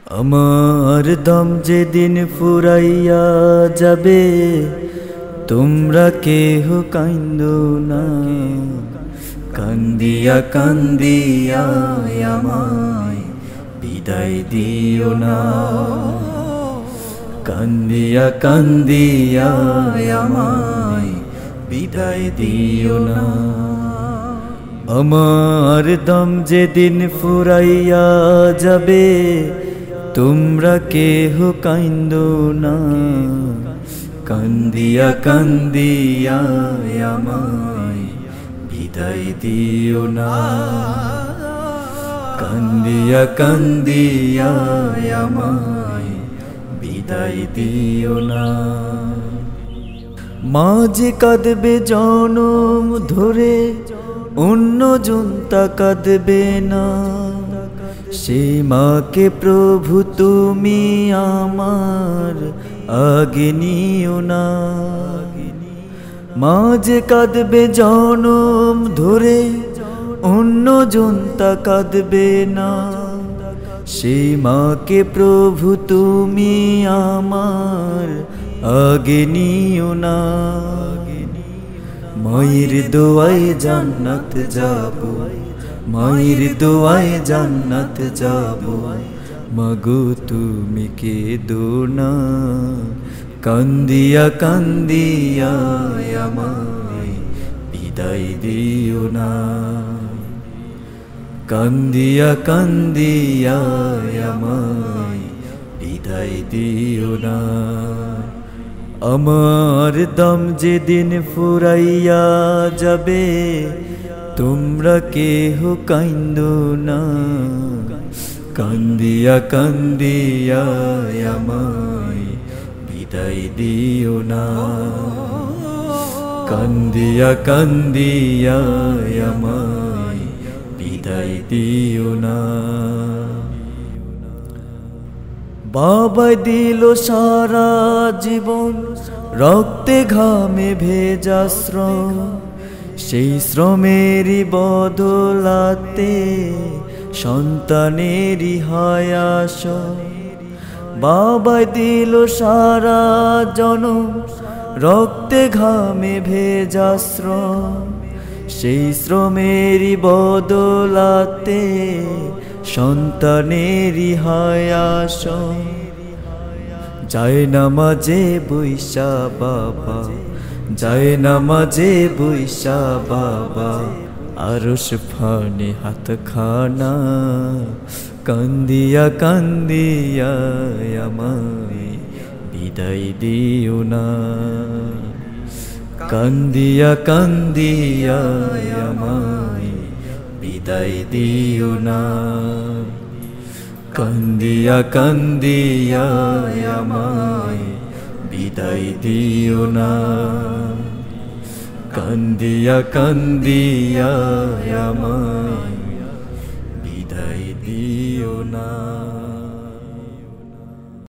আমার দম যেদিন ফুরাইয়া যাবে, তোমরা কেহ কান্দো না। কান্দিয়া কান্দিয়া আমায় বিদায় দিও না। কান্দিয়া কান্দিয়া আমায় বিদায় দিও না। আমার দম যেদিন ফুরাইয়া যাবে, তোমরা কেহ কান্দো না। কান্দিয়া কান্দিয়া আমায় বিদায় দিও না। কান্দিয়া কান্দিয়া আমায় বিদায় দিও না। মাঝে কাঁদবে জনম ধরে, অন্যজন তা কাঁদবে না। সে মাকে প্রভু তুমি আমার আগে নিও না। মাঝে কাঁদবে জনম ধরে, অন্যজন তা কাঁদবে না। সে মাকে প্রভু তুমি আমার আগে নিও না। মায়ের দোয়ায় জান্নাত যাব, মায়ের দোয়ায় জান্নাত যাব। মাগো তুমি কেঁদো না। কান্দিয়া কান্দিয়া আমায় বিদায় দিও না। কান্দিয়া কান্দিয়া আমায় বিদায় দিও না। আমার দম যেদিন ফুরাইয়া যাবে, তোমরা কেহ কান্দো না। কান্দিয়া কান্দিয়া আমায় বিদায় দিও না। কান্দিয়া কান্দিয়া আমায় বিদায় দিও না। বাবা দিল সারা জীবন, রক্তে ঘামে ভেজা শ্রম। সেই শ্রমেরই বদলাতে সন্তানেরই হয় আশা। বাবা দিল সারা জনম, রক্তে ঘামে ভেজা শ্রম। সেই শ্রমেরই বদলাতে সন্তানেরই হয় আশা। যায় নামাজে বৈশা বাবা, যায় নামাজে বৈশা বাবা। আরশ ফানে হাত খানা। কান্দিয়া কান্দিয়া আমায় বিদায় দিও না। কান্দিয়া কান্দিয়া আমায় বিদায় দিও না। কান্দিয়া কান্দিয়া আমায় বিদায় দিও না। কান্দিয়া কান্দিয়া আমায় বিদায় দিও না।